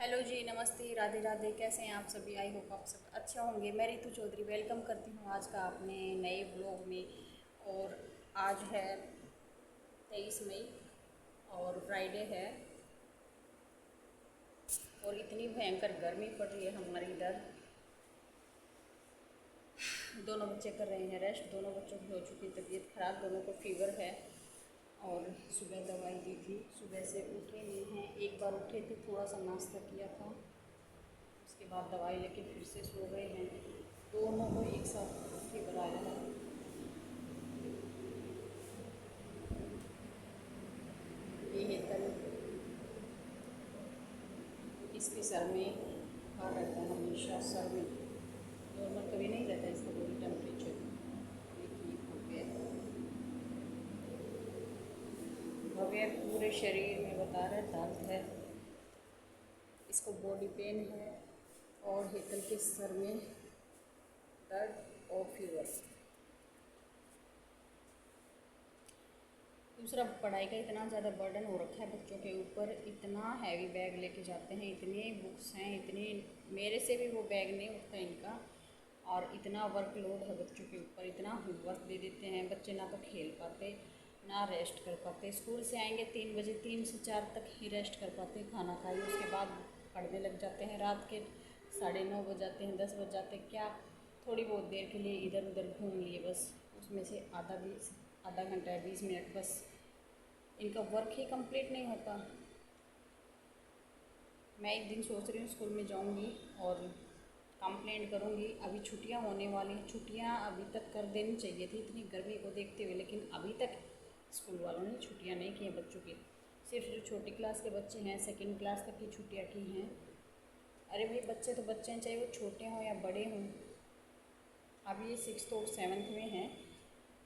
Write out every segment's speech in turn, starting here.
Hello जी, नमस्ते, राधे राधे। कैसे हैं आप सभी? आई होप आप सब अच्छे होंगे। मैं रितु चौधरी वेलकम करती हूँ आज का अपने नए ब्लॉग में। और आज है 23 मई और फ्राइडे है। और इतनी भयंकर गर्मी पड़ रही है हमारे इधर। दोनों बच्चे कर रहे हैं रेस्ट। दोनों बच्चों की हो चुकी तबीयत ख़राब, दोनों को फीवर है। और सुबह दवाई दी थी, सुबह से उठे नहीं हैं। एक बार उठे थे, थोड़ा सा नाश्ता किया था, उसके बाद दवाई लेके फिर से सो गए हैं। दोनों को एक साथ फीवर आया है। ये है कल, इसके सर में बुखार रहता है हमेशा। सर में नॉर्मल कभी नहीं रहता इसका बॉडी टेम्परेचर। देखिए भव्य पूरे शरीर में बता रहा है दर्द है, इसको बॉडी पेन है। और हेतल के सर में दर्द और फीवर। दूसरा, पढ़ाई का इतना ज़्यादा बर्डन हो रखा है बच्चों के ऊपर। इतना हैवी बैग लेके जाते हैं, इतनी बुक्स हैं, इतनी, मेरे से भी वो बैग नहीं उठता इनका। और इतना वर्कलोड है बच्चों के ऊपर, इतना होमवर्क दे देते हैं बच्चे, ना तो खेल पाते ना रेस्ट कर पाते। स्कूल से आएंगे 3 बजे, 3 से 4 तक ही रेस्ट कर पाते हैं, खाना खाइए, उसके बाद पढ़ने लग जाते हैं। रात के 9:30 बज जाते हैं, 10 बज जाते हैं। क्या थोड़ी बहुत देर के लिए इधर उधर घूम लिए बस, उसमें से आधा घंटा 20 मिनट बस। इनका वर्क ही कंप्लीट नहीं होता। मैं एक दिन सोच रही हूँ स्कूल में जाऊँगी और कंप्लेंट करूँगी। अभी छुट्टियाँ होने वाली हैं, छुट्टियाँ अभी तक कर देनी चाहिए थी इतनी गर्मी को देखते हुए, लेकिन अभी तक स्कूल वालों ने छुट्टियाँ नहीं की हैं बच्चों की। सिर्फ जो छोटी क्लास के बच्चे हैं, सेकंड क्लास तक की छुट्टियाँ की हैं। अरे भाई, बच्चे तो बच्चे हैं, चाहे वो छोटे हों या बड़े हों। अभी ये 6th और 7th में हैं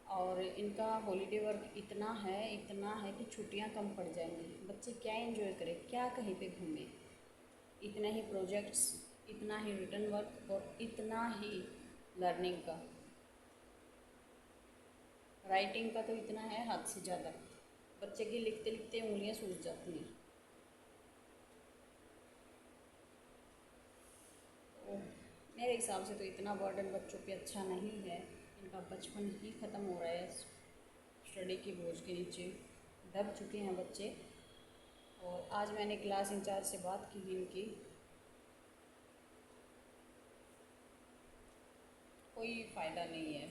और इनका हॉलीडे वर्क इतना है कि छुट्टियां कम पड़ जाएंगी। बच्चे क्या एंजॉय करें, क्या कहीं पे घूमें। इतना ही प्रोजेक्ट्स, इतना ही रिटर्न वर्क और इतना ही लर्निंग का, राइटिंग का तो इतना है हद से ज़्यादा। बच्चे की लिखते लिखते उंगलियां सूज जाती हैं। तो मेरे हिसाब से तो इतना बर्डन बच्चों पे अच्छा नहीं है। इनका बचपन ही ख़त्म हो रहा है स्टडी की बोझ के नीचे। दब चुके हैं बच्चे। और आज मैंने क्लास इंचार्ज से बात की इनकी, कोई फ़ायदा नहीं है।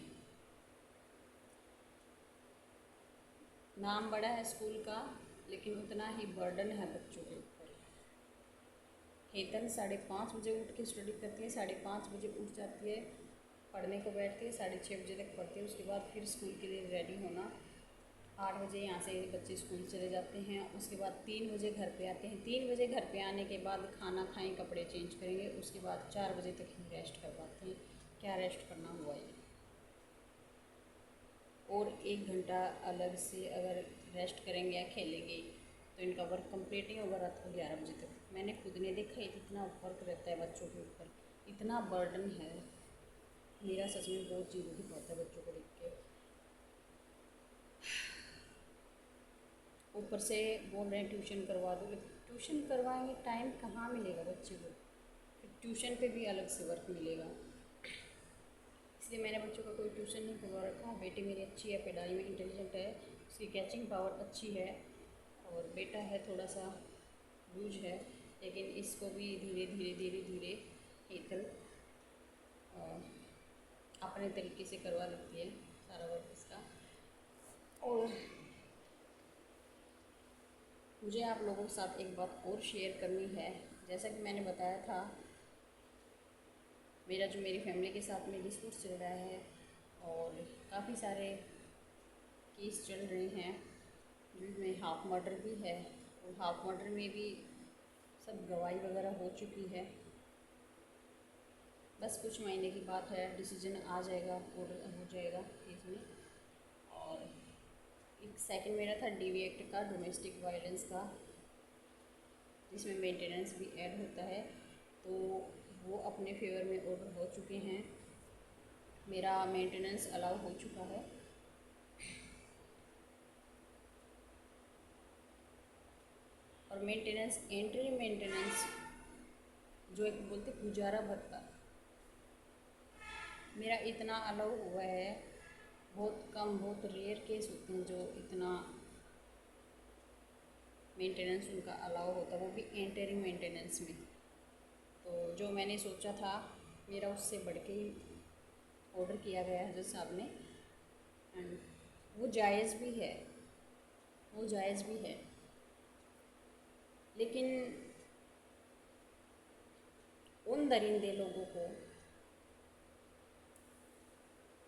नाम बड़ा है स्कूल का, लेकिन उतना ही बर्डन है बच्चों के ऊपर। हेतल 5:30 बजे उठ के स्टडी करती है, 5:30 बजे उठ जाती है, पढ़ने को बैठती है, 6:30 बजे तक पढ़ती है। उसके बाद फिर स्कूल के लिए रेडी होना। 8 बजे यहाँ से बच्चे स्कूल चले जाते हैं। उसके बाद 3 बजे घर पे आते हैं। 3 बजे घर पे आने के बाद खाना खाएं, कपड़े चेंज करेंगे, उसके बाद 4 बजे तक ही रेस्ट कर पाते हैं। क्या रेस्ट करना हुआ ये। और 1 घंटा अलग से अगर रेस्ट करेंगे या खेलेंगे तो इनका वर्क कंप्लीट नहीं होगा रात को 11 बजे तक। मैंने खुद ने देखा है कितना वर्क रहता है बच्चों के ऊपर, इतना बर्डन है। मेरा सच में बहुत जीरो ही होता है बच्चों को देख के। ऊपर से बोल रहे हैं ट्यूशन करवा दो। ट्यूशन करवाएंगे, टाइम कहाँ मिलेगा बच्चे को। फिर ट्यूशन पे भी अलग से वर्क मिलेगा। इसलिए मैंने बच्चों का कोई ट्यूशन नहीं करवा रखा। बेटी मेरी अच्छी है, पढ़ाई में इंटेलिजेंट है, उसकी कैचिंग पावर अच्छी है। और बेटा है थोड़ा सा लूज है, लेकिन इसको भी धीरे धीरे धीरे धीरे हेतल अपने तरीके से करवा लेती है सारा वर्क इसका। और मुझे आप लोगों के साथ एक बात और शेयर करनी है। जैसा कि मैंने बताया था, मेरी फैमिली के साथ में डिस्प्यूट चल रहा है और काफ़ी सारे केस चल रहे हैं, जिसमें हाफ मर्डर भी है। और हाफ मर्डर में भी सब गवाही वगैरह हो चुकी है। बस कुछ महीने की बात है, डिसीजन आ जाएगा, ऑर्डर हो जाएगा केस में। और एक सेकंड मेरा था DV एक्ट का, डोमेस्टिक वायलेंस का, जिसमें मेंटेनेंस भी ऐड होता है। तो वो अपने फेवर में ऑर्डर हो चुके हैं। मेरा मेंटेनेंस अलाउ हो चुका है। और मेंटेनेंस, एंट्री मेंटेनेंस जो एक बोलते गुजारा भत्ता, मेरा इतना अलाउ हुआ है। बहुत कम, बहुत रेयर केस होते हैं जो इतना मेंटेनेंस उनका अलाउ होता है, वो भी एंटरिंग मेंटेनेंस में। तो जो मैंने सोचा था मेरा उससे बढ़ के ही ऑर्डर किया गया है हजरत साहब ने, एंड वो जायज़ भी है, वो जायज़ भी है। लेकिन उन दरिंदे लोगों को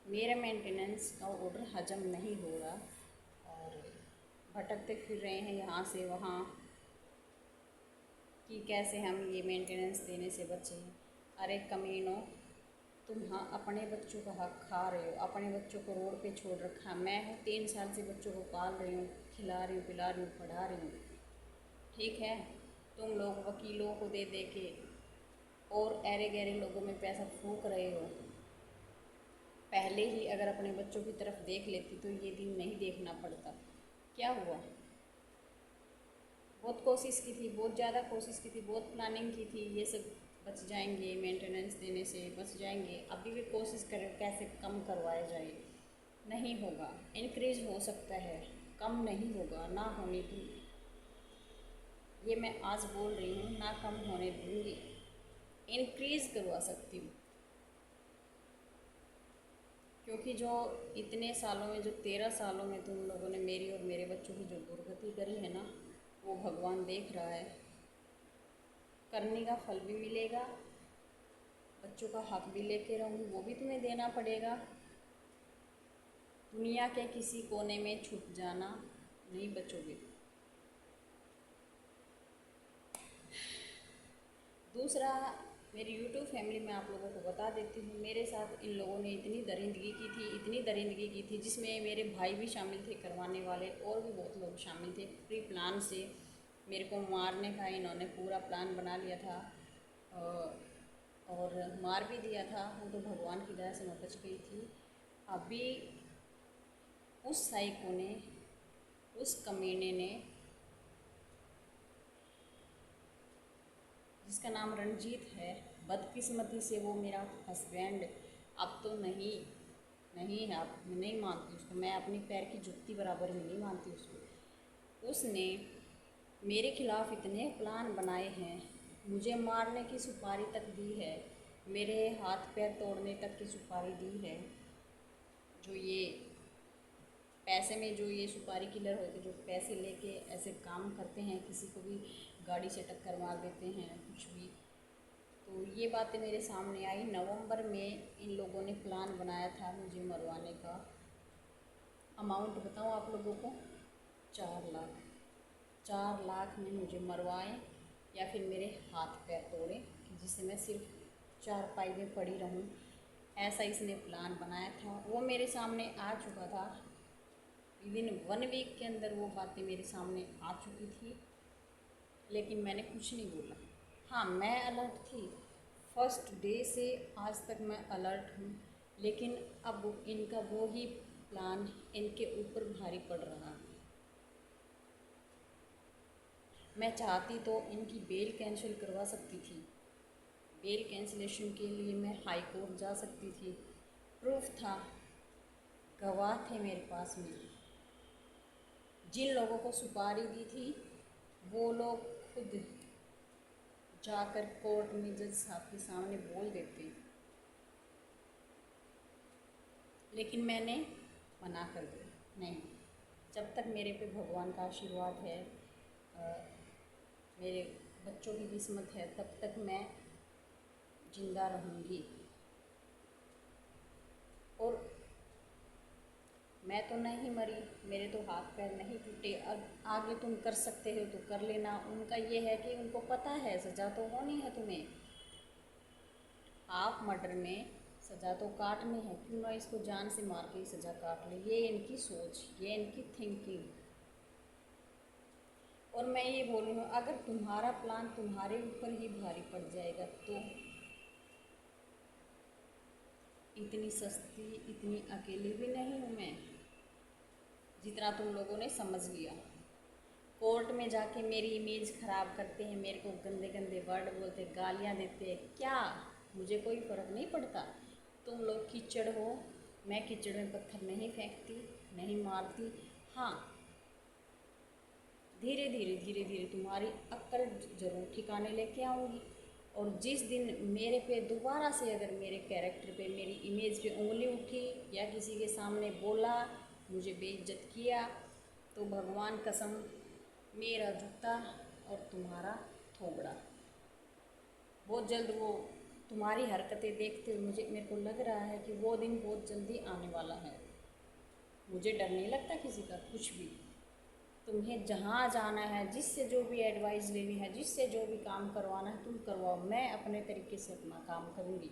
मेरा मेंटेनेंस का ऑर्डर हजम नहीं हो रहा और भटकते फिर रहे हैं यहाँ से वहाँ कि कैसे हम ये मेंटेनेंस देने से बचें। अरे कमीनों, तुम हाँ अपने बच्चों का हक खा रहे हो, अपने बच्चों को रोड पे छोड़ रखा। मैं हूँ 3 साल से बच्चों को पाल रही हूँ, खिला रही हूँ, पिला रही हूँ, पढ़ा रही हूँ, ठीक है। तुम लोग वकीलों को दे दे के और ऐरे गहरे लोगों में पैसा फूंक रहे हो। पहले ही अगर अपने बच्चों की तरफ देख लेती तो ये दिन नहीं देखना पड़ता। क्या हुआ? बहुत कोशिश की थी, बहुत ज़्यादा कोशिश की थी, बहुत प्लानिंग की थी, ये सब बच जाएंगे, मेंटेनेंस देने से बच जाएंगे। अभी भी कोशिश करें कैसे कम करवाया जाए, नहीं होगा। इंक्रीज हो सकता है, कम नहीं होगा, ना होने दूँ। ये मैं आज बोल रही हूँ, ना कम होने दूँगी, इंक्रीज़ करवा सकती हूँ। क्योंकि जो इतने सालों में, जो 13 सालों में तुम लोगों ने मेरी और मेरे बच्चों की जो दुर्गति करी है ना, वो भगवान देख रहा है। करने का फल भी मिलेगा, बच्चों का हक भी लेके रहूँगी, वो भी तुम्हें देना पड़ेगा। दुनिया के किसी कोने में छुप जाना नहीं बचोगे। दूसरा, मेरी यूट्यूब फैमिली में आप लोगों को बता देती हूँ, मेरे साथ इन लोगों ने इतनी दरिंदगी की थी, इतनी दरिंदगी की थी, जिसमें मेरे भाई भी शामिल थे करवाने वाले, और भी बहुत लोग शामिल थे। प्री प्लान से मेरे को मारने का इन्होंने पूरा प्लान बना लिया था और मार भी दिया था। वो तो भगवान की दया से मैं बच गई थी। अभी उस साइको ने, उस कमीने ने, जिसका नाम रंजीत है, बदकिस्मती से वो मेरा हस्बैंड अब तो नहीं है, अब मैं नहीं मानती उसको, मैं अपनी पैर की जुत्ती बराबर भी नहीं मानती उसको। उसने मेरे खिलाफ़ इतने प्लान बनाए हैं, मुझे मारने की सुपारी तक दी है, मेरे हाथ पैर तोड़ने तक की सुपारी दी है। जो ये पैसे में, जो ये सुपारी किलर होते, जो पैसे लेके ऐसे काम करते हैं, किसी को भी गाड़ी से टक्कर मार देते हैं, कुछ भी, तो ये बातें मेरे सामने आई। नवंबर में इन लोगों ने प्लान बनाया था मुझे मरवाने का। अमाउंट बताऊँ आप लोगों को, 4 लाख। 4 लाख में मुझे मरवाएं या फिर मेरे हाथ पैर तोड़ें, जिससे मैं सिर्फ चारपाई में पड़ी रहूं, ऐसा इसने प्लान बनाया था। वो मेरे सामने आ चुका था, विदिन 1 वीक के अंदर वो बातें मेरे सामने आ चुकी थी, लेकिन मैंने कुछ नहीं बोला। हाँ, मैं अलर्ट थी, फर्स्ट डे से आज तक मैं अलर्ट हूँ, लेकिन अब इनका वो ही प्लान इनके ऊपर भारी पड़ रहा है। मैं चाहती तो इनकी बेल कैंसिल करवा सकती थी, बेल कैंसिलेशन के लिए मैं हाई कोर्ट जा सकती थी, प्रूफ था, गवाह थे मेरे पास में। जिन लोगों को सुपारी दी थी वो लोग खुद जाकर कोर्ट में जज साहब के सामने बोल देते, लेकिन मैंने मना कर दिया, नहीं, जब तक मेरे पे भगवान का आशीर्वाद है, मेरे बच्चों की किस्मत है, तब तक मैं जिंदा रहूँगी। और मैं तो नहीं मरी, मेरे तो हाथ पैर नहीं टूटे। अब आगे तुम कर सकते हो तो कर लेना। उनका ये है कि उनको पता है सज़ा तो होनी है तुम्हें, हाफ मर्डर में सज़ा तो काटनी है, क्यों ना इसको जान से मार के ही सज़ा काट ले। ये इनकी सोच, ये इनकी थिंकिंग। और मैं ये बोल रही हूँ, अगर तुम्हारा प्लान तुम्हारे ऊपर ही भारी पड़ जाएगा तो इतनी सस्ती, इतनी अकेली भी नहीं हूँ मैं, जितना तुम लोगों ने समझ लिया। कोर्ट में जाके मेरी इमेज ख़राब करते हैं, मेरे को गंदे गंदे वर्ड वर्ड बोलते, गालियाँ देते, क्या मुझे कोई फ़र्क नहीं पड़ता। तुम लोग कीचड़ हो, मैं कीचड़ में पत्थर नहीं फेंकती, नहीं मारती। हाँ, धीरे धीरे धीरे धीरे तुम्हारी अक्ल जरूर ठिकाने लेके आऊँगी। और जिस दिन मेरे पे दोबारा से अगर मेरे कैरेक्टर पे, मेरी इमेज पे उंगली उठी या किसी के सामने बोला, मुझे बेइज्जत किया, तो भगवान कसम मेरा जूता और तुम्हारा थोबड़ा। बहुत जल्द वो तुम्हारी हरकतें देखते हुए मेरे को लग रहा है कि वो दिन बहुत जल्दी आने वाला है। मुझे डर नहीं लगता किसी का कुछ भी। तुम्हें जहाँ जाना है, जिससे जो भी एडवाइस लेनी है, जिससे जो भी काम करवाना है तुम करवाओ, मैं अपने तरीके से अपना काम करूँगी।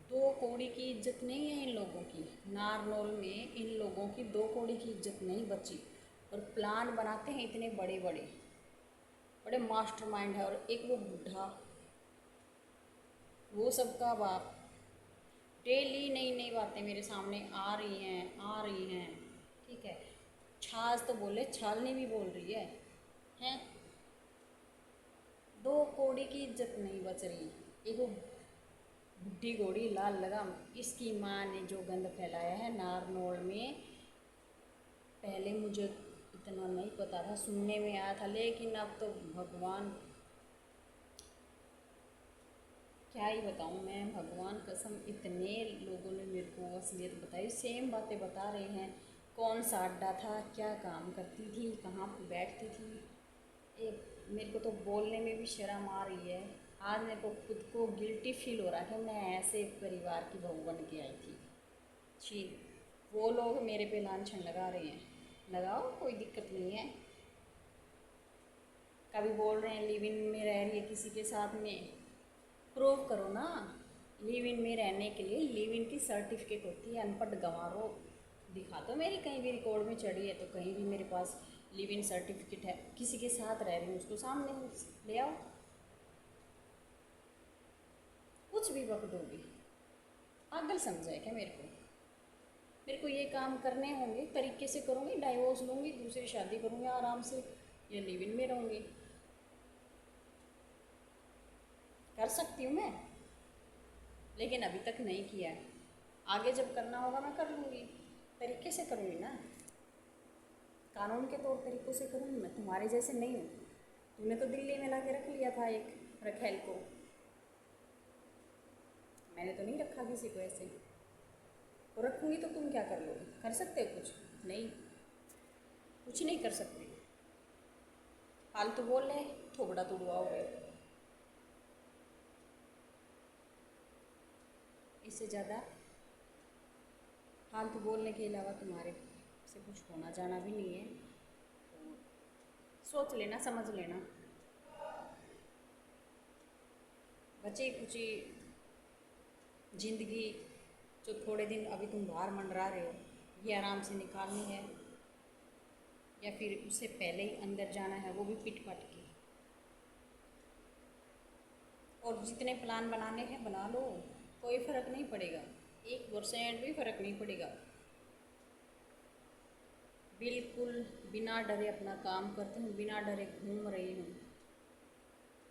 दो कौड़ी की इज्जत नहीं है इन लोगों की। नारनौल में इन लोगों की दो कौड़ी की इज्जत नहीं बची। और प्लान बनाते हैं इतने बड़े बड़े, बड़े मास्टरमाइंड है। और एक वो बुढ़ा, वो सबका बाप, डेली नई नई बातें मेरे सामने आ रही हैं। ठीक है, छाछ तो बोले, छालनी भी बोल रही है, हैं? दो कौड़ी की इज्जत नहीं बच रही। एक वो बुढ़ी घोड़ी लाल लगाम, इसकी माँ ने जो गंद फैलाया है नारनौल में, पहले मुझे इतना नहीं पता था, सुनने में आया था, लेकिन अब तो भगवान, क्या ही बताऊँ मैं, भगवान कसम इतने लोगों ने मेरे को असलियत बताई, सेम बातें बता रहे हैं। कौन सा अड्डा था, क्या काम करती थी, कहाँ पर बैठती थी। एक मेरे को तो बोलने में भी शर्म आ रही है। आज मेरे को खुद को गिल्टी फील हो रहा है कि मैं ऐसे परिवार की बहू बन के आई थी। छी, वो लोग मेरे पे लांछन लगा रहे हैं, लगाओ, कोई दिक्कत नहीं है। कभी बोल रहे हैं लिव इन में रह रही है किसी के साथ में, प्रूव करो ना। लिव इन में रहने के लिए लिव इन की सर्टिफिकेट होती है, अनपढ़ गंवारो, दिखा दो। मेरी कहीं भी रिकॉर्ड में चढ़ी है तो कहीं भी मेरे पास लिव इन सर्टिफिकेट है, किसी के साथ रह रही हूँ उसको सामने ले आओ। कुछ भी वक्त दोगी, पागल समझा है क्या मेरे को? मेरे को ये काम करने होंगे, तरीके से करूँगी, डाइवोर्स लूँगी, दूसरी शादी करूँगी आराम से, या लिव इन में रहूँगी। कर सकती हूँ मैं, लेकिन अभी तक नहीं किया है। आगे जब करना होगा मैं कर लूँगी, तरीके से करूँगी ना, कानून के तौर तरीक़ों से करूँगी। मैं तुम्हारे जैसे नहीं हूँ। तुमने तो दिल्ली में ला के रख लिया था एक रखेल को, मैंने तो नहीं रखा किसी को ऐसे। और रखूँगी तो तुम क्या कर लोगे? कर सकते हो कुछ? नहीं, कुछ नहीं कर सकते। फालतू बोल रहे, थोबड़ा तुड़वाओगे। इससे ज़्यादा फालतू बोलने के अलावा तुम्हारे से कुछ होना जाना भी नहीं है। तो सोच लेना, समझ लेना। बची कुची ज़िंदगी जो थोड़े दिन अभी तुम बाहर मंडरा रहे हो, ये आराम से निकालनी है, या फिर उससे पहले ही अंदर जाना है, वो भी पिट पट के। और जितने प्लान बनाने हैं बना लो, कोई फ़र्क नहीं पड़ेगा, 1% भी फ़र्क नहीं पड़ेगा। बिल्कुल बिना डरे अपना काम करती हूँ, बिना डरे घूम रही हूँ,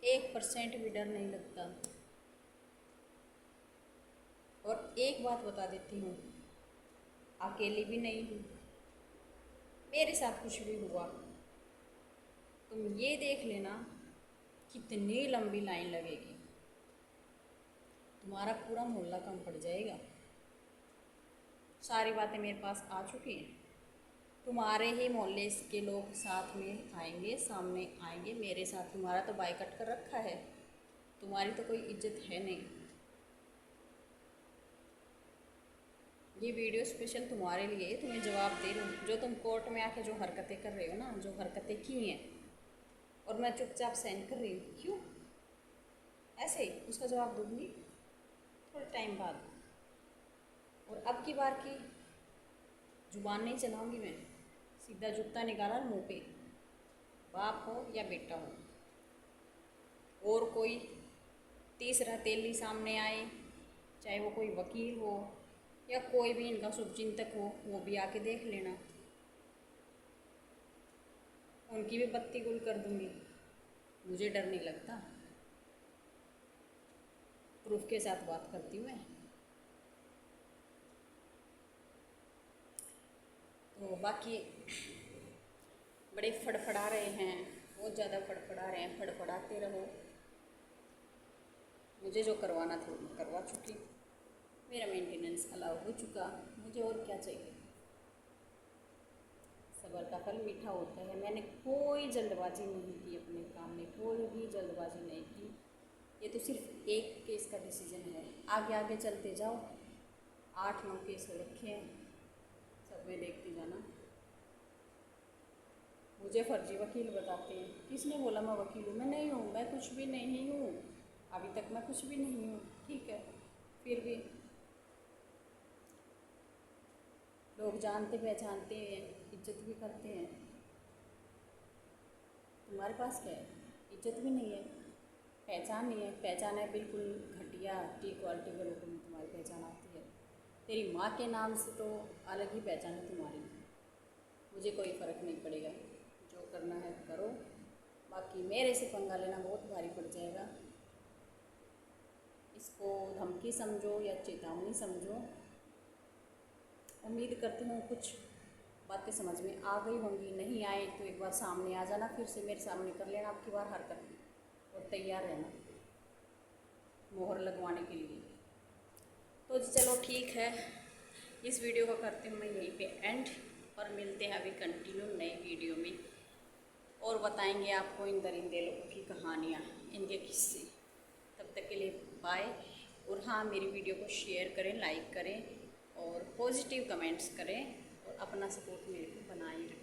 1% भी डर नहीं लगता। और एक बात बता देती हूँ, अकेली भी नहीं हूँ, मेरे साथ कुछ भी हुआ तुम ये देख लेना कितनी लंबी लाइन लगेगी, तुम्हारा पूरा मोहल्ला कम पड़ जाएगा। सारी बातें मेरे पास आ चुकी हैं, तुम्हारे ही मोहल्ले के लोग साथ में आएंगे, सामने आएंगे मेरे साथ। तुम्हारा तो बाइकआउट कर रखा है, तुम्हारी तो कोई इज्जत है नहीं। ये वीडियो स्पेशल तुम्हारे लिए, तुम्हें जवाब दे रही हूँ। जो तुम कोर्ट में आके जो हरकतें कर रहे हो ना, जो हरकतें की हैं, और मैं चुपचाप सहन कर रही हूँ, क्यों? ऐसे ही उसका जवाब दूँगी थोड़े टाइम बाद। और अब की बार की जुबान नहीं चलाऊँगी मैं, सीधा जूता निकाला मुँह पे, बाप हो या बेटा हो। और कोई तीसरा तेली सामने आए, चाहे वो कोई वकील हो या कोई भी इनका शुभचिंतक हो, वो भी आके देख लेना, उनकी भी बत्ती गुल कर दूँगी। मुझे डर नहीं लगता, प्रूफ के साथ बात करती हूँ मैं। तो बाकी बड़े फड़फड़ा रहे हैं, बहुत ज़्यादा फड़फड़ा रहे हैं, फड़फड़ाते रहो। मुझे जो करवाना था वो करवा चुकी, मेरा मेंटेनेंस अलाउ हो चुका, मुझे और क्या चाहिए। सब्र का फल मीठा होता है। मैंने कोई जल्दबाजी नहीं की अपने काम में, कोई भी जल्दबाजी नहीं की। ये तो सिर्फ एक केस का डिसीजन है, आगे आगे चलते जाओ। 8-9 केस हो रखे हैं, सब में देखती जाना। मुझे फर्जी वकील बताते हैं, किसने बोला मैं वकील हूँ? मैं नहीं हूँ, मैं कुछ भी नहीं हूँ, अभी तक मैं कुछ भी नहीं हूँ। ठीक है, फिर भी लोग जानते पहचानते हैं, इज्जत भी करते हैं। तुम्हारे पास क्या है? इज्जत भी नहीं है, पहचान नहीं है। पहचान है बिल्कुल घटिया, टी क्वालिटी के लोगों में तुम्हारी पहचान आती है। तेरी माँ के नाम से तो अलग ही पहचान है तुम्हारी। मुझे कोई फ़र्क नहीं पड़ेगा, जो करना है करो। बाकी मेरे से पंगा लेना बहुत भारी पड़ जाएगा। इसको धमकी समझो या चेतावनी समझो। उम्मीद करती हूँ कुछ बातें समझ में आ गई होंगी। नहीं आए तो एक बार सामने आ जाना, फिर से मेरे सामने कर लेना आपकी बार हरकत, और तैयार रहना मोहर लगवाने के लिए। तो जी चलो ठीक है, इस वीडियो को करते हैं मैं यहीं पे एंड, और मिलते हैं अभी कंटिन्यू नई वीडियो में, और बताएंगे आपको इन दरिंदे लोगों की कहानियाँ, इनके किस्से। तब तक के लिए बाय। और हाँ, मेरी वीडियो को शेयर करें, लाइक करें और पॉजिटिव कमेंट्स करें, और अपना सपोर्ट मेरे को बनाए रखें।